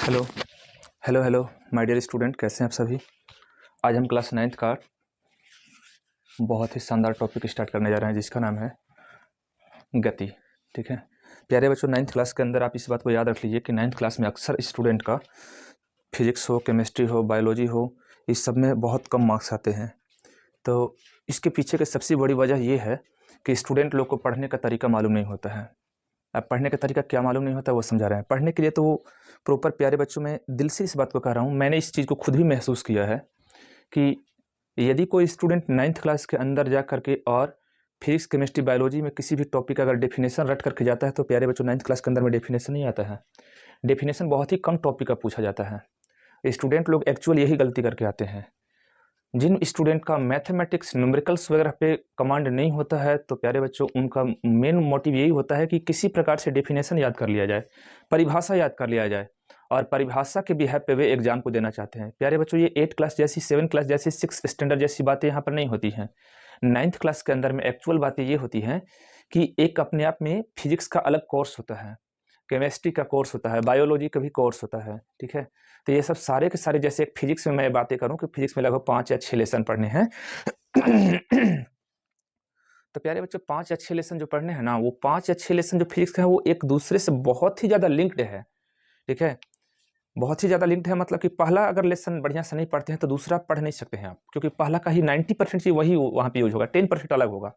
Hello hello hello my dear student, कैसे हैं आप सभी। आज हम क्लास 9th का बहुत ही शानदार टॉपिक स्टार्ट करने जा रहे हैं जिसका नाम है गति। ठीक है प्यारे बच्चों, 9th क्लास के अंदर आप इस बात को याद रख लीजिए कि 9th क्लास में अक्सर स्टूडेंट का फिजिक्स हो, केमिस्ट्री हो, बायोलॉजी हो, इस सब में बहुत कम मार्क्स आते हैं। तो इसके पीछे की सबसे बड़ी वजह ये है कि स्टूडेंट लोग को पढ़ने का तरीका मालूम नहीं होता है। अब पढ़ने का तरीका क्या मालूम नहीं होता वो समझा रहे हैं। पढ़ने के लिए तो वो प्रॉपर, प्यारे बच्चों, मैं दिल से इस बात को कह रहा हूँ, मैंने इस चीज़ को खुद भी महसूस किया है कि यदि कोई स्टूडेंट 9th क्लास के अंदर जा करके और फिजिक्स, केमिस्ट्री, बायोलॉजी में किसी भी टॉपिक का अगर डेफिनेशन रट करके जाता है तो प्यारे बच्चों 9th क्लास के अंदर में डेफिनेशन नहीं आता है। डेफिनेशन बहुत ही कम टॉपिक का पूछा जाता है। स्टूडेंट लोग एक्चुअल यही गलती करके आते हैं। जिन स्टूडेंट का मैथमेटिक्स, न्यूमेरिकल्स वगैरह पे कमांड नहीं होता है तो प्यारे बच्चों उनका मेन मोटिव यही होता है कि किसी प्रकार से डेफिनेशन याद कर लिया जाए, परिभाषा याद कर लिया जाए, और परिभाषा के बिहाफ पे वे एग्जाम को देना चाहते हैं। प्यारे बच्चों, ये 8 क्लास जैसी, 7 क्लास जैसी, 6 स्टैंडर्ड जैसी बातें यहाँ पर नहीं होती हैं। 9th क्लास के अंदर में एक्चुअल बातें ये होती हैं कि एक अपने आप में फिजिक्स का अलग कोर्स होता है, केमिस्ट्री का कोर्स होता है, बायोलॉजी का भी कोर्स होता है। ठीक है, तो ये सब सारे के सारे, जैसे फिजिक्स में मैं बातें करूं कि फिजिक्स में लगभग 5 या 6 लेसन पढ़ने हैं। तो प्यारे बच्चों, 5 या 6 लेसन जो पढ़ने हैं ना, वो 5 या 6 लेसन जो फिजिक्स का है वो एक दूसरे से बहुत ही ज़्यादा लिंक्ड है। ठीक है, बहुत ही ज़्यादा लिंक्ड है, मतलब कि पहला अगर लेसन बढ़िया से नहीं पढ़ते हैं तो दूसरा पढ़ नहीं सकते हैं आप, क्योंकि पहला का ही 90% ही वही वहाँ पे यूज होगा, 10% अलग होगा।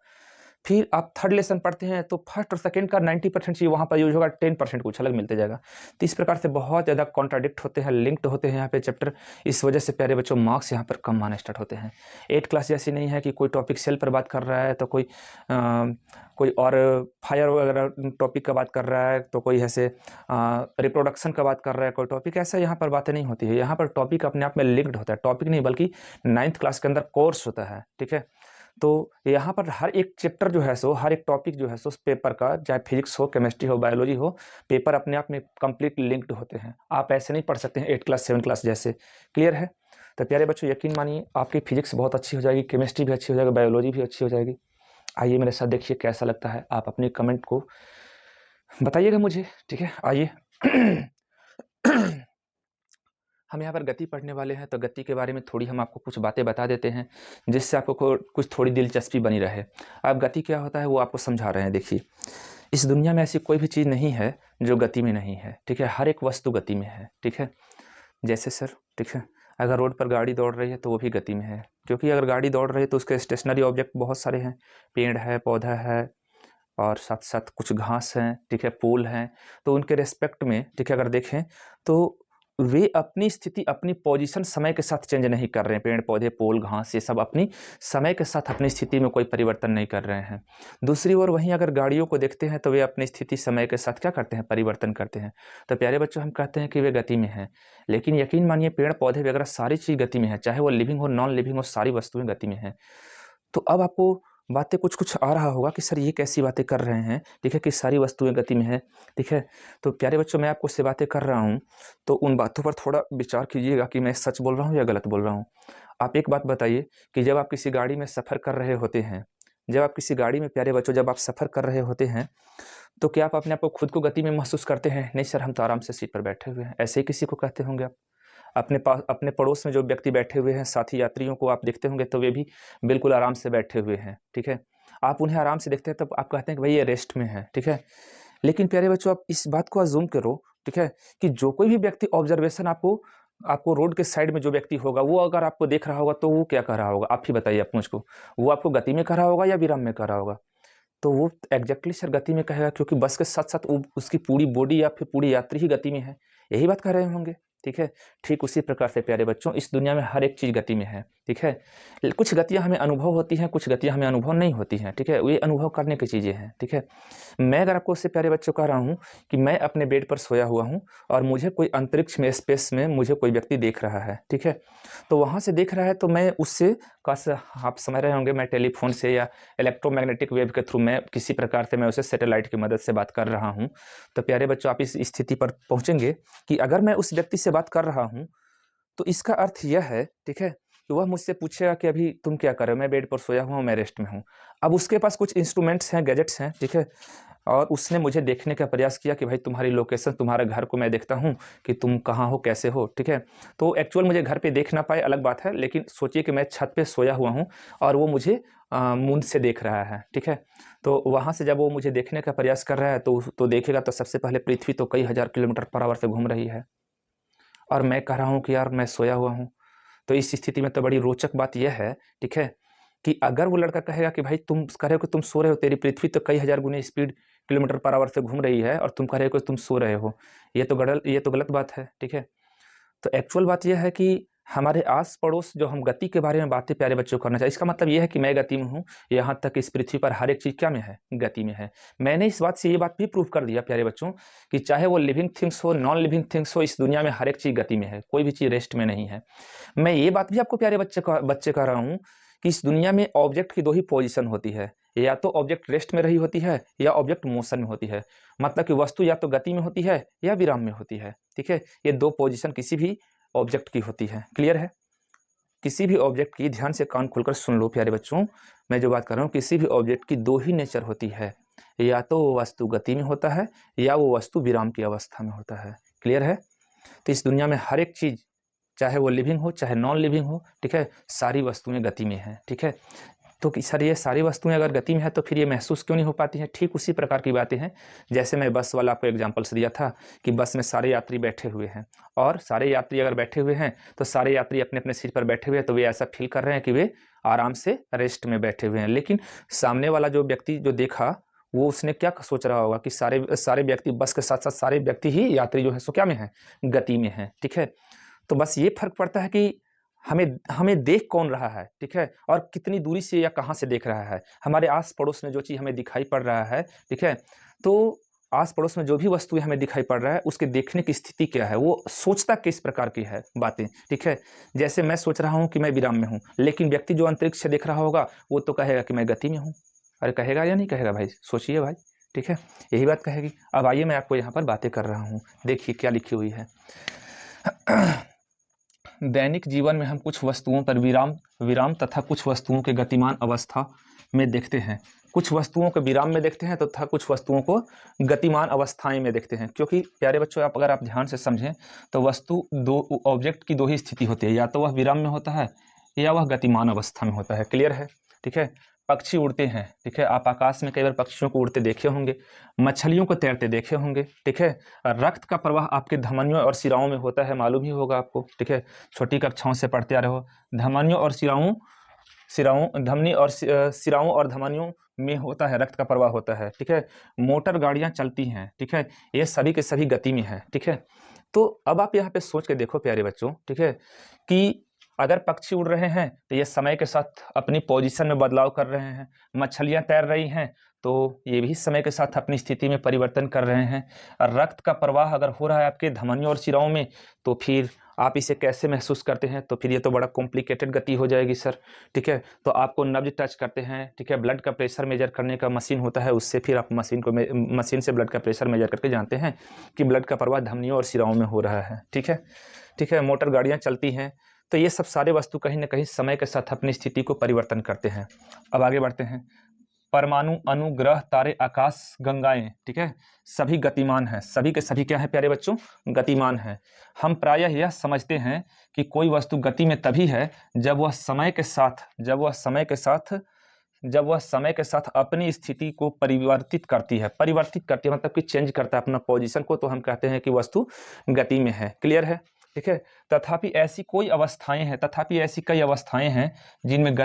फिर आप थर्ड लेसन पढ़ते हैं तो फर्स्ट और सेकंड का 90% चाहिए वहाँ पर यूज होगा, 10% कुछ अलग मिलते जाएगा। तो इस प्रकार से बहुत ज़्यादा कॉन्ट्राडिक्ट होते हैं, लिंक्ड होते हैं यहाँ पे चैप्टर। इस वजह से प्यारे बच्चों मार्क्स यहाँ पर कम आने स्टार्ट होते हैं। 8 क्लास जैसी नहीं है कि कोई टॉपिक सेल पर बात कर रहा है तो कोई और फायर वगैरह टॉपिक का बात कर रहा है, तो कोई ऐसे रिप्रोडक्शन का बात कर रहा है, कोई टॉपिक ऐसा यहाँ पर बातें नहीं होती है। यहाँ पर टॉपिक अपने आप में लिंक्ड होता है, टॉपिक नहीं बल्कि 9th क्लास के अंदर कोर्स होता है। ठीक है, तो यहाँ पर हर एक चैप्टर जो है सो, हर एक टॉपिक जो है सो, उस पेपर का, चाहे फिजिक्स हो, केमिस्ट्री हो, बायोलॉजी हो, पेपर अपने आप में कंप्लीट लिंक्ड होते हैं। आप ऐसे नहीं पढ़ सकते हैं 8 क्लास 7 क्लास जैसे। क्लियर है? तो प्यारे बच्चों, यकीन मानिए आपकी फिजिक्स बहुत अच्छी हो जाएगी, केमिस्ट्री भी अच्छी हो जाएगी, बायोलॉजी भी अच्छी हो जाएगी। आइए मेरे साथ देखिए कैसा लगता है, आप अपने कमेंट को बताइएगा मुझे। ठीक है, आइए। हम यहाँ पर गति पढ़ने वाले हैं, तो गति के बारे में थोड़ी हम आपको कुछ बातें बता देते हैं जिससे आपको कुछ थोड़ी दिलचस्पी बनी रहे। अब गति क्या होता है वो आपको समझा रहे हैं। देखिए, इस दुनिया में ऐसी कोई भी चीज़ नहीं है जो गति में नहीं है। ठीक है, हर एक वस्तु गति में है। ठीक है, जैसे सर, ठीक है, अगर रोड पर गाड़ी दौड़ रही है तो वो भी गति में है, क्योंकि अगर गाड़ी दौड़ रही है तो उसके स्टेशनरी ऑब्जेक्ट बहुत सारे हैं, पेड़ है, पौधा है, और साथ साथ कुछ घास हैं। ठीक है, पुल हैं। तो उनके रेस्पेक्ट में, ठीक है, अगर देखें तो वे अपनी स्थिति, अपनी पोजीशन समय के साथ चेंज नहीं कर रहे हैं। पेड़ पौधे, पोल, घास, ये सब अपनी समय के साथ अपनी स्थिति में कोई परिवर्तन नहीं कर रहे हैं। दूसरी ओर वहीं अगर गाड़ियों को देखते हैं तो वे अपनी स्थिति समय के साथ क्या करते हैं, परिवर्तन करते हैं। तो प्यारे बच्चों, हम कहते हैं कि वे गति में हैं, लेकिन यकीन मानिए पेड़ पौधे वगैरह सारी चीज़ गति में है, चाहे वो लिविंग हो, नॉन लिविंग हो, सारी वस्तुएं गति में हैं। तो अब आपको बातें कुछ कुछ आ रहा होगा कि सर ये कैसी बातें कर रहे हैं। ठीक है, कि सारी वस्तुएं गति में है। ठीक है, तो प्यारे बच्चों, मैं आपको से बातें कर रहा हूँ तो उन बातों पर थोड़ा विचार कीजिएगा कि मैं सच बोल रहा हूँ या गलत बोल रहा हूँ। आप एक बात बताइए कि जब आप किसी गाड़ी में सफ़र कर रहे होते हैं, जब आप किसी गाड़ी में, प्यारे बच्चों, जब आप सफ़र कर रहे होते हैं तो क्या आप अपने आप को खुद को गति में महसूस करते हैं? नहीं सर, हम तो आराम से सीट पर बैठे हुए हैं, ऐसे ही किसी को कहते होंगे आप। अपने पास, अपने पड़ोस में जो व्यक्ति बैठे हुए हैं, साथी यात्रियों को आप देखते होंगे तो वे भी बिल्कुल आराम से बैठे हुए हैं। ठीक है, आप उन्हें आराम से देखते हैं तब आप कहते हैं कि भाई ये रेस्ट में है। ठीक है, लेकिन प्यारे बच्चों, आप इस बात को अज़्यूम करो, ठीक है, कि जो कोई भी व्यक्ति ऑब्जर्वेशन आपको आपको रोड के साइड में जो व्यक्ति होगा वो अगर आपको देख रहा होगा तो वो क्या कर रहा होगा, आप ही बताइए आप मुझको। वो आपको गति में कर रहा होगा या विराम में कर रहा होगा? तो वो एग्जैक्टली सर गति में कहेगा, क्योंकि बस के साथ साथ उसकी पूरी बॉडी या फिर पूरी यात्री ही गति में है। यही बात कर रहे होंगे। ठीक है, ठीक उसी प्रकार से प्यारे बच्चों, इस दुनिया में हर एक चीज़ गति में है। ठीक है, कुछ गतियाँ हमें अनुभव होती हैं, कुछ गतियाँ हमें अनुभव नहीं होती हैं। ठीक है, ये अनुभव करने की चीज़ें हैं। ठीक है, मैं अगर आपको उससे प्यारे बच्चों कह रहा हूँ कि मैं अपने बेड पर सोया हुआ हूँ और मुझे कोई अंतरिक्ष में, स्पेस में मुझे कोई व्यक्ति देख रहा है। ठीक है, तो वहाँ से देख रहा है तो मैं उससे, काश आप समझ रहे होंगे, मैं टेलीफोन से या इलेक्ट्रोमैग्नेटिक वेव के थ्रू मैं किसी प्रकार से मैं उसे सैटेलाइट की मदद से बात कर रहा हूँ। तो प्यारे बच्चों, आप इस स्थिति पर पहुँचेंगे कि अगर मैं उस व्यक्ति से बात कर रहा हूँ तो इसका अर्थ यह है, ठीक है, कि वह मुझसे पूछेगा कि अभी तुम क्या कर रहे हो? मैं बेड पर सोया हुआ हूँ, मैं रेस्ट में हूँ। अब उसके पास कुछ इंस्ट्रूमेंट्स हैं, गैजेट्स हैं, ठीक है, और उसने मुझे देखने का प्रयास किया कि भाई तुम्हारी लोकेशन, तुम्हारे घर को मैं देखता हूँ कि तुम कहाँ हो, कैसे हो, ठीक है। तो एक्चुअल मुझे घर पे देख ना पाए अलग बात है, लेकिन सोचिए कि मैं छत पे सोया हुआ हूँ और वो मुझे मुंह से देख रहा है, ठीक है। तो वहाँ से जब वो मुझे देखने का प्रयास कर रहा है तो देखेगा तो सबसे पहले पृथ्वी तो कई हज़ार किलोमीटर पर आवर से घूम रही है और मैं कह रहा हूँ कि यार मैं सोया हुआ हूँ। तो इस स्थिति में तो बड़ी रोचक बात यह है, ठीक है, कि अगर वो लड़का कहेगा कि भाई तुम कह रहे हो कि तुम सो रहे हो, तेरी पृथ्वी तो कई हज़ार गुने स्पीड किलोमीटर पर आवर से घूम रही है और तुम कह रहे हो कि तुम सो रहे हो, ये तो गलत बात है, ठीक है। तो एक्चुअल बात यह है कि हमारे आस पड़ोस जो हम गति के बारे में बातें प्यारे बच्चों को करना चाहिए, इसका मतलब यह है कि मैं गति में हूँ, यहाँ तक इस पृथ्वी पर हर एक चीज़ क्या में है, गति में है। मैंने इस बात से ये बात भी प्रूव कर दिया प्यारे बच्चों कि चाहे वो लिविंग थिंग्स हो, नॉन लिविंग थिंग्स हो, इस दुनिया में हर एक चीज़ गति में है, कोई भी चीज़ रेस्ट में नहीं है। मैं ये बात भी आपको प्यारे बच्चे कह रहा हूँ कि इस दुनिया में ऑब्जेक्ट की दो ही पोजीशन होती है, या तो ऑब्जेक्ट रेस्ट में रही होती है या ऑब्जेक्ट मोशन में होती है। मतलब कि वस्तु या तो गति में होती है या विराम में होती है, ठीक है। ये दो पोजीशन किसी भी ऑब्जेक्ट की होती है, क्लियर है। किसी भी ऑब्जेक्ट की, ध्यान से कान खोलकर सुन लो प्यारे बच्चों, मैं जो बात कर रहा हूँ, किसी भी ऑब्जेक्ट की दो ही नेचर होती है, या तो वो वस्तु गति में होता है या वो वस्तु विराम की अवस्था में होता है, क्लियर है। तो इस दुनिया में हर एक चीज़, चाहे वो लिविंग हो चाहे नॉन लिविंग हो, ठीक है, सारी वस्तुएं गति में हैं, ठीक है। तो कि सर ये सारी वस्तुएं अगर गति में है तो फिर ये महसूस क्यों नहीं हो पाती हैं? ठीक उसी प्रकार की बातें हैं जैसे मैं बस वाला आपको एग्जांपल्स दिया था कि बस में सारे यात्री बैठे हुए हैं, और सारे यात्री अगर बैठे हुए हैं तो सारे यात्री अपने अपने सीट पर बैठे हुए हैं, तो वे ऐसा फील कर रहे हैं कि वे आराम से रेस्ट में बैठे हुए हैं। लेकिन सामने वाला जो व्यक्ति जो देखा, वो उसने क्या सोच रहा होगा कि सारे सारे व्यक्ति, बस के साथ साथ सारे व्यक्ति ही यात्री जो है सो क्या में है, गति में है, ठीक है। तो बस ये फ़र्क पड़ता है कि हमें हमें देख कौन रहा है, ठीक है? और कितनी दूरी से या कहाँ से देख रहा है। हमारे आस-पड़ोस में जो चीज़ हमें दिखाई पड़ रहा है, ठीक है? तो आस-पड़ोस में जो भी वस्तुएँ हमें दिखाई पड़ रहा है, उसके देखने की स्थिति क्या है? वो सोचता किस प्रकार की है बातें, ठीक है? जैसे मैं सोच रहा हूँ कि मैं विराम में हूँ, लेकिन व्यक्ति जो अंतरिक्ष से देख रहा होगा, वो तो कहेगा कि मैं गति में हूँ। अरे कहेगा या नहीं कहेगा भाई? सोचिए भाई, ठीक है? यही बात कहेगी। अब आइए मैं आपको यहाँ पर बातें कर रहा हूँ। देखिए क्या लिखी हुई है। दैनिक जीवन में हम कुछ वस्तुओं पर विराम विराम तथा कुछ वस्तुओं के गतिमान अवस्था में देखते हैं। कुछ वस्तुओं को विराम में देखते हैं तथा कुछ वस्तुओं को गतिमान अवस्थाएं में देखते हैं। क्योंकि प्यारे बच्चों, अगर आप ध्यान से समझें तो वस्तु दो, ऑब्जेक्ट की दो ही स्थिति होती है, या तो वह विराम में होता है या वह गतिमान अवस्था में होता है, क्लियर है, ठीक है। पक्षी उड़ते हैं, ठीक है, आप आकाश में कई बार पक्षियों को उड़ते देखे होंगे, मछलियों को तैरते देखे होंगे, ठीक है। रक्त का प्रवाह आपके धमनियों और शिराओं में होता है, मालूम ही होगा आपको, ठीक है। छोटी कक्षाओं से पढ़ते आ रहे हो, धमनियों और शिराओं शिराओं धमनी और शिराओं और धमनियों में होता है, रक्त का प्रवाह होता है, ठीक है। मोटर गाड़ियां चलती हैं, ठीक है, ये सभी के सभी गति में है, ठीक है। तो अब आप यहाँ पे सोच के देखो प्यारे बच्चों, ठीक है, कि अगर पक्षी उड़ रहे हैं तो ये समय के साथ अपनी पोजीशन में बदलाव कर रहे हैं, मछलियां तैर रही हैं तो ये भी समय के साथ अपनी स्थिति में परिवर्तन कर रहे हैं। रक्त का प्रवाह अगर हो रहा है आपके धमनियों और शिराओं में, तो फिर आप इसे कैसे महसूस करते हैं? तो फिर ये तो बड़ा कॉम्प्लिकेटेड गति हो जाएगी सर, ठीक है। तो आपको नब्ज टच करते हैं, ठीक है, ब्लड का प्रेशर मेजर करने का मशीन होता है, उससे फिर आप मशीन से ब्लड का प्रेशर मेजर करके जानते हैं कि ब्लड का प्रवाह धमनियों और शिराओं में हो रहा है, ठीक है, ठीक है। मोटर गाड़ियाँ चलती हैं, तो ये सब सारे वस्तु कहीं न कहीं समय के साथ अपनी स्थिति को परिवर्तन करते हैं। अब आगे बढ़ते हैं। परमाणु, अणु, ग्रह, तारे, आकाश गंगाएँ, ठीक है, सभी गतिमान हैं। सभी के सभी क्या हैं प्यारे बच्चों? गतिमान हैं। हम प्रायः यह समझते हैं कि कोई वस्तु गति में तभी है जब वह समय के साथ अपनी स्थिति को परिवर्तित करती है, मतलब कि चेंज करता है अपना पोजीशन को, तो हम कहते हैं कि वस्तु गति में है, क्लियर है, ठीक है। तथापि ऐसी कई अवस्थाएं हैं जिनमें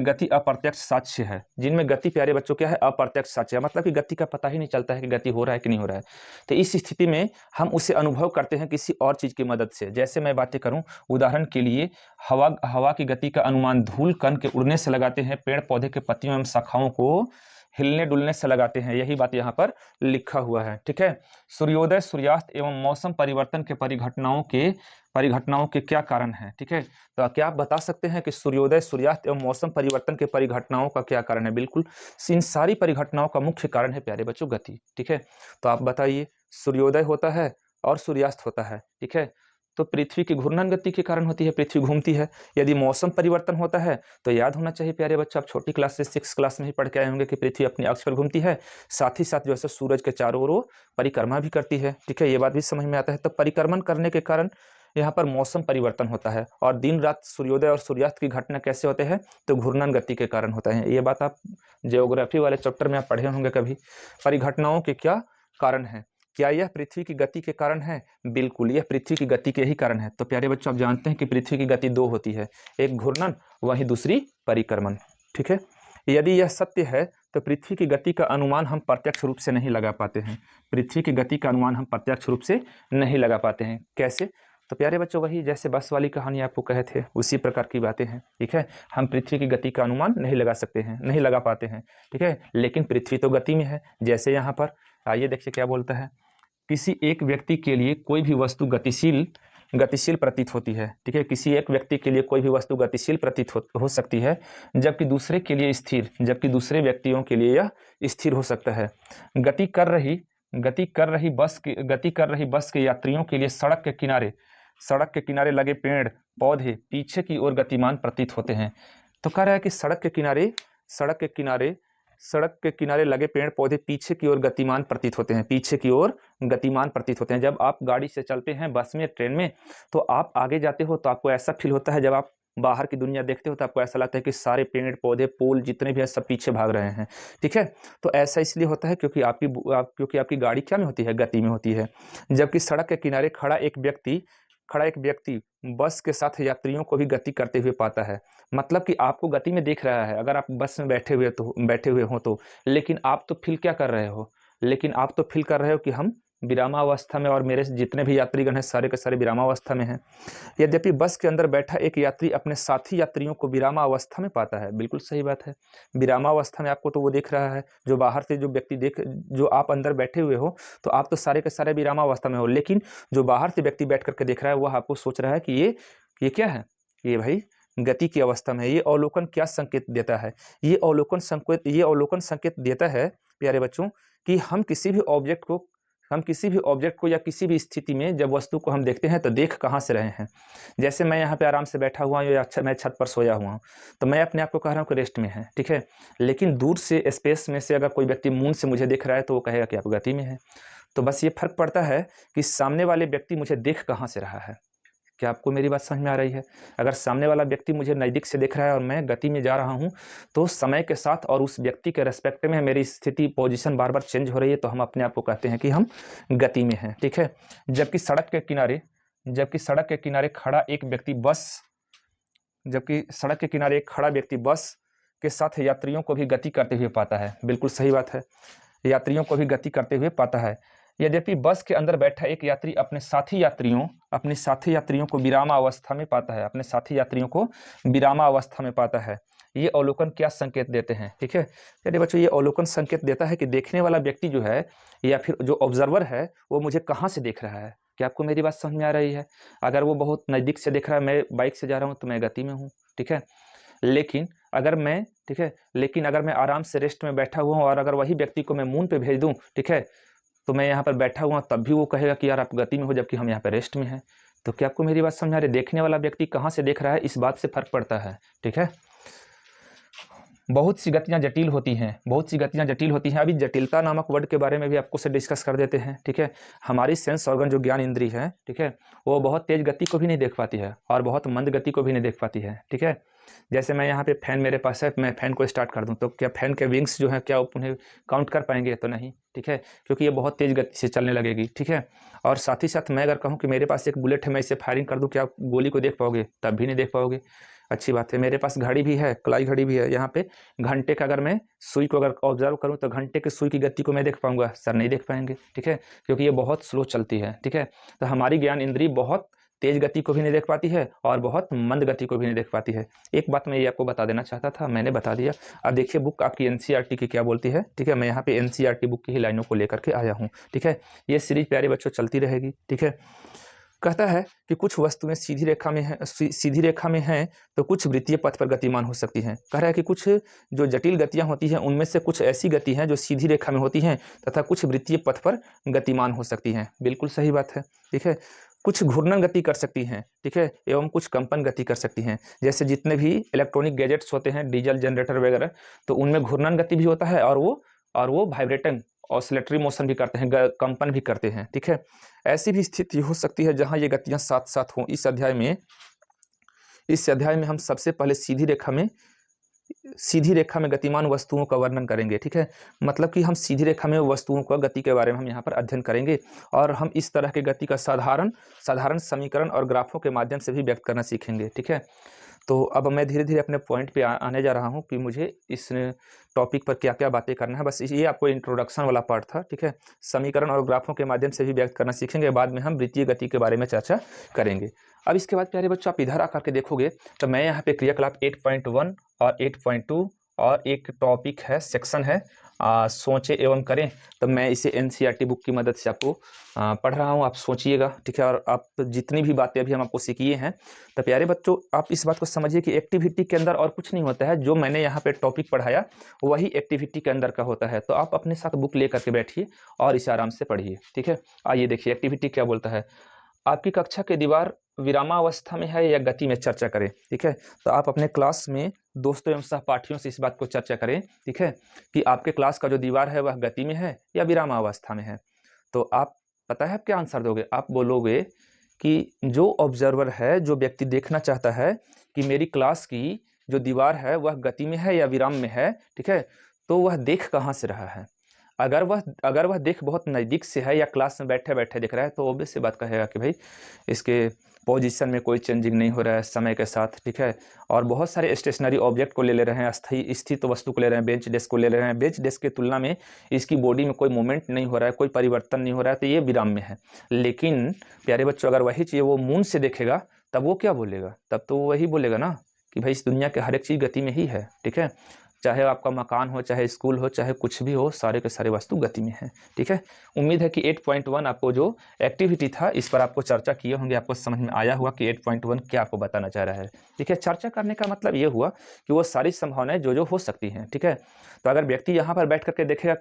गति अप्रत्यक्ष साक्ष्य है। जिनमें गति प्यारे बच्चों क्या है? अप्रत्यक्ष साक्ष्य है, मतलब कि गति का पता ही नहीं चलता है कि गति हो रहा है कि नहीं हो रहा है। तो इस स्थिति में हम उसे अनुभव करते हैं किसी और चीज़ की मदद से। जैसे मैं बातें करूं, उदाहरण के लिए हवा की गति का अनुमान धूल कण के उड़ने से लगाते हैं, पेड़ पौधे के पत्तियों एवं शाखाओं को हिलने डुलने से लगाते हैं। यही बात यहाँ पर लिखा हुआ है, ठीक है। सूर्योदय, सूर्यास्त एवं मौसम परिवर्तन के परिघटनाओं के क्या कारण हैं, ठीक है। तो क्या आप बता सकते हैं कि सूर्योदय, सूर्यास्त एवं मौसम परिवर्तन के परिघटनाओं का क्या कारण है? बिल्कुल, इन सारी परिघटनाओं का मुख्य कारण है प्यारे बच्चों गति, ठीक है। तो आप बताइए, सूर्योदय होता है और सूर्यास्त होता है, ठीक है। तो पृथ्वी की घूर्णन गति के कारण होती है, पृथ्वी घूमती है। यदि मौसम परिवर्तन होता है तो याद होना चाहिए प्यारे बच्चों, आप छोटी क्लास से 6 क्लास में ही पढ़ के आए होंगे कि पृथ्वी अपनी अक्ष पर घूमती है, साथ ही साथ जो है सूरज के चारों ओर वो परिक्रमा भी करती है। ठीक है, ये बात भी समझ में आता है। तो परिक्रमण करने के कारण यहाँ पर मौसम परिवर्तन होता है। और दिन रात सूर्योदय और सूर्यास्त की घटना कैसे होते हैं, तो घूर्णन गति के कारण होता है। ये बात आप ज्योग्राफी वाले चैप्टर में आप पढ़े होंगे कभी। परिघटनाओं के क्या कारण है, क्या यह पृथ्वी की गति के कारण है? बिल्कुल, यह पृथ्वी की गति के ही कारण है। तो प्यारे बच्चों, आप जानते हैं कि पृथ्वी की गति 2 होती है, एक घूर्णन वहीं दूसरी परिक्रमण। ठीक है, यदि यह सत्य है तो पृथ्वी की गति का अनुमान हम प्रत्यक्ष रूप से नहीं लगा पाते हैं। पृथ्वी की गति का अनुमान हम प्रत्यक्ष रूप से नहीं लगा पाते हैं। कैसे? तो प्यारे बच्चों, वही जैसे बस वाली कहानी आपको कहे थे, उसी प्रकार की बातें हैं। ठीक है, हम पृथ्वी की गति का अनुमान नहीं लगा सकते हैं, नहीं लगा पाते हैं। ठीक है, लेकिन पृथ्वी तो गति में है। जैसे यहाँ पर आइए देखिए क्या बोलता है, किसी एक व्यक्ति के लिए कोई भी वस्तु गतिशील प्रतीत होती है। ठीक है, किसी एक व्यक्ति के लिए कोई भी वस्तु गतिशील प्रतीत हो सकती है, जबकि दूसरे के लिए स्थिर, जबकि दूसरे व्यक्तियों के लिए यह स्थिर हो सकता है। गति कर रही बस के यात्रियों के लिए सड़क के किनारे लगे पेड़ पौधे पीछे की ओर गतिमान प्रतीत होते हैं। तो कह रहा है कि सड़क के किनारे लगे पेड़ पौधे पीछे की ओर गतिमान प्रतीत होते हैं, पीछे की ओर गतिमान प्रतीत होते हैं। जब आप गाड़ी से चलते हैं, बस में, ट्रेन में, तो आप आगे जाते हो तो आपको ऐसा फील होता है, जब आप बाहर की दुनिया देखते हो तो आपको ऐसा लगता है कि सारे पेड़ पौधे पोल जितने भी हैं सब पीछे भाग रहे हैं। ठीक है, तो ऐसा इसलिए होता है क्योंकि आपकी गाड़ी क्या में होती है, गति में होती है। जबकि सड़क के किनारे खड़ा एक व्यक्ति बस के साथ यात्रियों को भी गति करते हुए पाता है। मतलब कि आपको गति में देख रहा है अगर आप बस में बैठे हुए हो तो, लेकिन आप तो फील क्या कर रहे हो, कि हम विरामावस्था में, और मेरे जितने भी यात्रीगण हैं सारे के सारे विरामावस्था में हैं। यद्यपि बस के अंदर बैठा एक यात्री अपने साथी यात्रियों को विरामावस्था में पाता है। बिल्कुल सही बात है, विरामावस्था में आपको तो वो देख रहा है, जो बाहर से जो व्यक्ति जो आप अंदर बैठे हुए हो तो आप तो सारे के सारे विरामावस्था में हो, लेकिन जो बाहर से व्यक्ति बैठ करके देख रहा है वह आपको सोच रहा है कि ये क्या है, ये भाई गति की अवस्था में है। ये अवलोकन क्या संकेत देता है? ये अवलोकन संकेत देता है प्यारे बच्चों कि हम किसी भी ऑब्जेक्ट को या किसी भी स्थिति में जब वस्तु को हम देखते हैं तो देख कहाँ से रहे हैं। जैसे मैं यहाँ पे आराम से बैठा हुआ हूँ या मैं छत पर सोया हुआ हूँ, तो मैं अपने आप को कह रहा हूँ कि रेस्ट में है। ठीक है, लेकिन दूर से स्पेस में से अगर कोई व्यक्ति मून से मुझे देख रहा है तो वो कहेगा कि आप गति में है। तो बस ये फर्क पड़ता है कि सामने वाले व्यक्ति मुझे देख कहाँ से रहा है। क्या आपको मेरी बात समझ में आ रही है? अगर सामने वाला व्यक्ति मुझे नज़दीक से देख रहा है और मैं गति में जा रहा हूँ, तो समय के साथ और उस व्यक्ति के रेस्पेक्ट में मेरी स्थिति, पोजीशन बार बार चेंज हो रही है, तो हम अपने आप को कहते हैं कि हम गति में हैं। ठीक है, जबकि सड़क के किनारे खड़ा एक व्यक्ति बस के साथ यात्रियों को भी गति करते हुए पाता है। बिल्कुल सही बात है, यात्रियों को भी गति करते हुए पाता है। यद्यपि बस के अंदर बैठा एक यात्री अपने साथी यात्रियों को विरामावस्था में पाता है। ये अवलोकन क्या संकेत देते हैं? ठीक है, चलिए बच्चों, ये अवलोकन संकेत देता है कि देखने वाला व्यक्ति जो है या फिर जो ऑब्जर्वर है वो मुझे कहाँ से देख रहा है। क्या आपको मेरी बात समझ में आ रही है? अगर वो बहुत नज़दीक से देख रहा है, मैं बाइक से जा रहा हूँ तो मैं गति में हूँ। ठीक है, लेकिन अगर मैं आराम से रेस्ट में बैठा हुआ हूँ और अगर वही व्यक्ति को मैं मून पे भेज दूँ, ठीक है, तो मैं यहाँ पर बैठा हुआ तब भी वो कहेगा कि यार आप गति में हो, जबकि हम यहाँ पर रेस्ट में हैं। तो क्या आपको मेरी बात समझ आ रही है? देखने वाला व्यक्ति कहाँ से देख रहा है, इस बात से फर्क पड़ता है। ठीक है, बहुत सी गतियाँ जटिल होती हैं। अभी जटिलता नामक वर्ड के बारे में भी आपको से डिस्कस कर देते हैं। ठीक है, हमारी सेंस ऑर्गन जो ज्ञान इंद्री है, ठीक है, वो बहुत तेज गति को भी नहीं देख पाती है और बहुत मंद गति को भी नहीं देख पाती है। ठीक है, जैसे मैं यहाँ पे फैन मेरे पास है, मैं फैन को स्टार्ट कर दूँ तो क्या फैन के विंग्स जो है क्या उन्हें काउंट कर पाएंगे? तो नहीं। ठीक है, क्योंकि ये बहुत तेज़ गति से चलने लगेगी। ठीक है, और साथ ही साथ मैं अगर कहूँ कि मेरे पास एक बुलेट है, मैं इसे फायरिंग कर दूँ, क्या आप गोली को देख पाओगे? तब भी नहीं देख पाओगे। अच्छी बात है, मेरे पास घड़ी भी है, कलाई घड़ी भी है। यहाँ पे घंटे का अगर मैं सुई को अगर ऑब्जर्व करूँ तो घंटे के सुई की गति को मैं देख पाऊंगा? सर नहीं देख पाएंगे। ठीक है, क्योंकि ये बहुत स्लो चलती है। ठीक है, तो हमारी ज्ञान इंद्री बहुत तेज गति को भी नहीं देख पाती है और बहुत मंद गति को भी नहीं देख पाती है। एक बात मैं ये आपको बता देना चाहता था, मैंने बता दिया। अब देखिए बुक आपकी एनसीईआरटी की क्या बोलती है। ठीक है, मैं यहाँ पे एनसीईआरटी बुक की ही लाइनों को लेकर के आया हूँ। ठीक है, ये सीरीज प्यारे बच्चों चलती रहेगी। ठीक है, कहता है कि कुछ वस्तुएं सीधी रेखा में हैं तो कुछ वृत्तीय पथ पर गतिमान हो सकती हैं। कह रहा है कि कुछ जो जटिल गतियां होती हैं उनमें से कुछ ऐसी गति हैं जो सीधी रेखा में होती हैं तथा कुछ वृत्तीय पथ पर गतिमान हो सकती हैं। बिल्कुल सही बात है। ठीक है, कुछ घूर्णन गति कर सकती हैं, ठीक है, एवं कुछ कंपन गति कर सकती हैं। जैसे जितने भी इलेक्ट्रॉनिक गैजेट्स होते हैं, डीजल जनरेटर वगैरह, तो उनमें घूर्णन गति भी होता है और वो वाइब्रेटिंग ऑसिलेटरी मोशन भी करते हैं, कंपन भी करते हैं, ठीक है। ऐसी भी स्थिति हो सकती है जहां ये गतियां साथ साथ हों। इस अध्याय में हम सबसे पहले सीधी रेखा में गतिमान वस्तुओं का वर्णन करेंगे, ठीक है। मतलब कि हम सीधी रेखा में वस्तुओं का गति के बारे में हम यहाँ पर अध्ययन करेंगे और हम इस तरह के गति का साधारण समीकरण और ग्राफों के माध्यम से भी व्यक्त करना सीखेंगे, ठीक है। तो अब मैं धीरे धीरे अपने पॉइंट पे आने जा रहा हूँ कि मुझे इस टॉपिक पर क्या क्या बातें करना है। बस ये आपको इंट्रोडक्शन वाला पार्ट था, ठीक है। समीकरण और ग्राफों के माध्यम से भी व्यक्त करना सीखेंगे, बाद में हम वृत्तीय गति के बारे में चर्चा करेंगे। अब इसके बाद प्यारे बच्चों, आप इधर आकर के देखोगे तो मैं यहाँ पे क्रियाकलाप 8.1 और 8.2 और एक टॉपिक है, सेक्शन है सोचे एवं करें, तो मैं इसे एनसीईआरटी बुक की मदद से आपको पढ़ रहा हूँ। आप सोचिएगा, ठीक है। और आप जितनी भी बातें अभी हम आपको सिखाए हैं, तो प्यारे बच्चों आप इस बात को समझिए कि एक्टिविटी के अंदर और कुछ नहीं होता है। जो मैंने यहाँ पे टॉपिक पढ़ाया वही एक्टिविटी के अंदर का होता है। तो आप अपने साथ बुक लेकर के बैठिए और इसे आराम से पढ़िए, ठीक है। आइए देखिए एक्टिविटी क्या बोलता है। आपकी कक्षा की दीवार विरामावस्था में है या गति में, चर्चा करें, ठीक है। तो आप अपने क्लास में दोस्तों एवं सहपाठियों से इस बात को चर्चा करें, ठीक है, कि आपके क्लास का जो दीवार है वह गति में है या विरामावस्था में है। तो आप पता है आप क्या आंसर दोगे। आप बोलोगे कि जो ऑब्जर्वर है, जो व्यक्ति देखना चाहता है कि मेरी क्लास की जो दीवार है वह गति में है या विराम में है, ठीक है, तो वह देख कहाँ से रहा है। अगर वह देख बहुत नज़दीक से है या क्लास में बैठे बैठे दिख रहा है, तो ऑब्वियस सी बात कहेगा कि भाई इसके पोजीशन में कोई चेंजिंग नहीं हो रहा है समय के साथ, ठीक है। और बहुत सारे स्टेशनरी ऑब्जेक्ट को ले रहे हैं, अस्थायी स्थित वस्तु को ले रहे हैं, बेंच डेस्क को ले रहे हैं। बेंच डेस्क की तुलना में इसकी बॉडी में कोई मूवमेंट नहीं हो रहा है, कोई परिवर्तन नहीं हो रहा है, तो ये विराम में है। लेकिन प्यारे बच्चों, अगर वही चीज़ वो मून से देखेगा तब वो क्या बोलेगा, तब तो वो वही बोलेगा ना कि भाई इस दुनिया के हर एक चीज़ गति में ही है, ठीक है। चाहे आपका मकान हो, चाहे स्कूल हो, चाहे कुछ भी हो, सारे के सारे वस्तु गति में है, ठीक है। उम्मीद है कि 8.1 आपको जो एक्टिविटी था इस पर आपको चर्चा किए होंगे, आपको समझ में आया हुआ कि 8.1 क्या आपको बताना चाह रहा है, ठीक है। चर्चा करने का मतलब ये हुआ कि वो सारी संभावनाएं जो हो सकती हैं, ठीक है। तो अगर व्यक्ति यहाँ पर बैठ करके देखेगा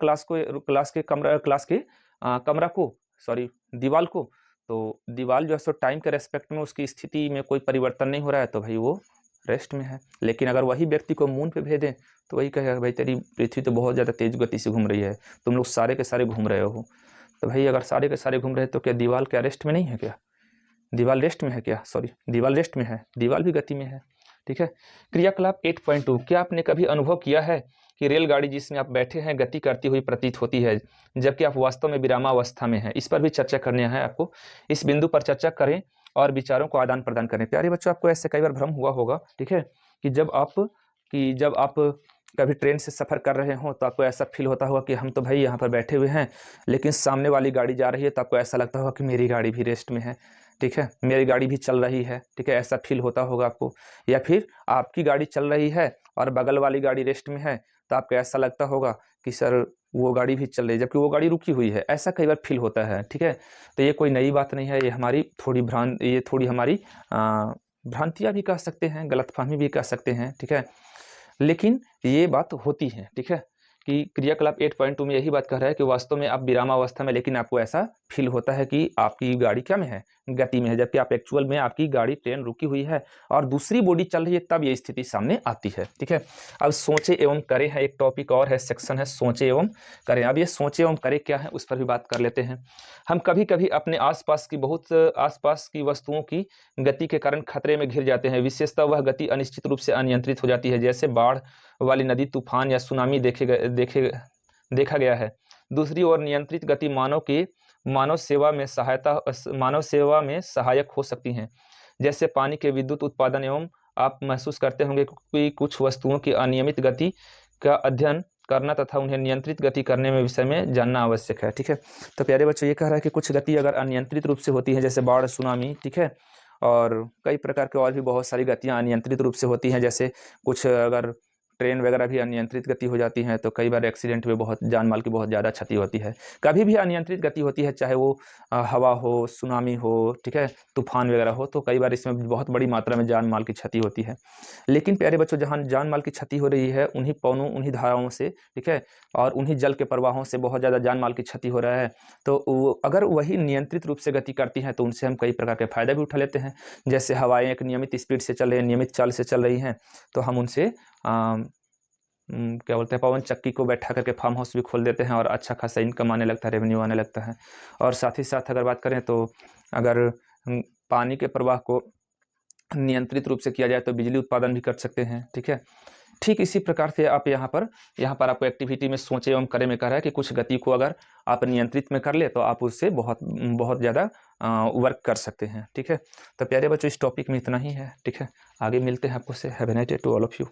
कमरा को, सॉरी दीवार को, तो दीवार जो है सो टाइम के रेस्पेक्ट में उसकी स्थिति में कोई परिवर्तन नहीं हो रहा है, तो भाई वो रेस्ट में है। लेकिन अगर वही व्यक्ति को मून पे भेजें तो वही कहेगा भाई तेरी पृथ्वी तो बहुत ज़्यादा तेज गति से घूम रही है, तुम लोग सारे के सारे घूम रहे हो। तो भाई अगर सारे के सारे घूम रहे हैं तो क्या दीवार क्या रेस्ट में नहीं है क्या? दीवार रेस्ट में है क्या? सॉरी, दीवार रेस्ट में है, दीवार भी गति में है, ठीक है। क्रियाकलाप 8.2, क्या आपने कभी अनुभव किया है कि रेलगाड़ी जिसमें आप बैठे हैं गति करती हुई प्रतीत होती है जबकि आप वास्तव में विरामावस्था में हैं? इस पर भी चर्चा करनी है आपको। इस बिंदु पर चर्चा करें और विचारों को आदान प्रदान करें। प्यारे बच्चों, आपको ऐसे कई बार भ्रम हुआ होगा, ठीक है, कि जब आप कभी ट्रेन से सफ़र कर रहे हो तो आपको ऐसा फील होता होगा कि हम तो भाई यहाँ पर बैठे हुए हैं, लेकिन सामने वाली गाड़ी जा रही है तो आपको ऐसा लगता होगा कि मेरी गाड़ी भी रेस्ट में है, ठीक है, मेरी गाड़ी भी चल रही है, ठीक है, ऐसा फील होता होगा आपको। या फिर आपकी गाड़ी चल रही है और बगल वाली गाड़ी रेस्ट में है, तो आपको ऐसा लगता होगा कि सर वो गाड़ी भी चल रही है जबकि वो गाड़ी रुकी हुई है, ऐसा कई बार फील होता है, ठीक है। तो ये कोई नई बात नहीं है, ये हमारी थोड़ी हमारी भ्रांतियाँ भी कह सकते हैं, गलतफहमी भी कह सकते हैं, ठीक है। लेकिन ये बात होती है, ठीक है, कि क्रियाकलाप 8.2 में यही बात कह रहा है कि वास्तव में आप विरामावस्था में, लेकिन आपको ऐसा फील होता है कि आपकी गाड़ी क्या में है, गति में है, जबकि आप एक्चुअल में आपकी गाड़ी ट्रेन रुकी हुई है और दूसरी बॉडी चल रही है, तब ये स्थिति सामने आती है, ठीक है। अब सोचे एवं करें है, एक टॉपिक और है, सेक्शन है सोचे एवं करें। अब ये सोचे एवं करें क्या है उस पर भी बात कर लेते हैं। हम कभी कभी अपने आसपास की वस्तुओं की गति के कारण खतरे में घिर जाते हैं, विशेषतः वह गति अनिश्चित रूप से अनियंत्रित हो जाती है, जैसे बाढ़ वाली नदी, तूफान या सुनामी देखा गया है। दूसरी ओर नियंत्रित गति मानव सेवा में सहायक हो सकती हैं, जैसे पानी के विद्युत उत्पादन एवं आप महसूस करते होंगे कि कुछ वस्तुओं की अनियमित गति का अध्ययन करना तथा उन्हें नियंत्रित गति करने में विषय में जानना आवश्यक है, ठीक है। तो प्यारे बच्चों, ये कह रहा है कि कुछ गति अगर अनियंत्रित रूप से होती है जैसे बाढ़, सुनामी, ठीक है, और कई प्रकार के और भी बहुत सारी गतियाँ अनियंत्रित रूप से होती हैं, जैसे कुछ अगर ट्रेन वगैरह भी अनियंत्रित गति हो जाती हैं तो कई बार एक्सीडेंट में बहुत जान माल की बहुत ज़्यादा क्षति होती है। कभी भी अनियंत्रित गति होती है, चाहे वो हवा हो, सुनामी हो, ठीक है, तूफान वगैरह हो, तो कई बार इसमें बहुत बड़ी मात्रा में जान माल की क्षति होती है। लेकिन प्यारे बच्चों, जहाँ जान माल की क्षति हो रही है उन्हीं पवनों, उन्हीं धाराओं से, ठीक है, और उन्हीं जल के प्रवाहों से बहुत ज़्यादा जान माल की क्षति हो रहा है, तो वो अगर वही नियंत्रित रूप से गति करती हैं तो उनसे हम कई प्रकार के फ़ायदे भी उठा लेते हैं। जैसे हवाएं एक नियमित स्पीड से चल रही हैं, नियमित चाल से चल रही हैं, तो हम उनसे क्या बोलते हैं, पवन चक्की को बैठा करके फार्म हाउस भी खोल देते हैं और अच्छा खासा इनकम आने लगता है, रेवेन्यू आने लगता है। और साथ ही साथ अगर बात करें तो अगर पानी के प्रवाह को नियंत्रित रूप से किया जाए तो बिजली उत्पादन भी कर सकते हैं, ठीक है। ठीक इसी प्रकार से आप यहाँ पर आपको एक्टिविटी में सोचे एवं करे में कह रहा है कि कुछ गति को अगर आप नियंत्रित में कर ले तो आप उससे बहुत बहुत ज़्यादा वर्क कर सकते हैं, ठीक है। तो प्यारे बच्चों, इस टॉपिक में इतना ही है, ठीक है। आगे मिलते हैं आपको से। Have a nice day to all of you.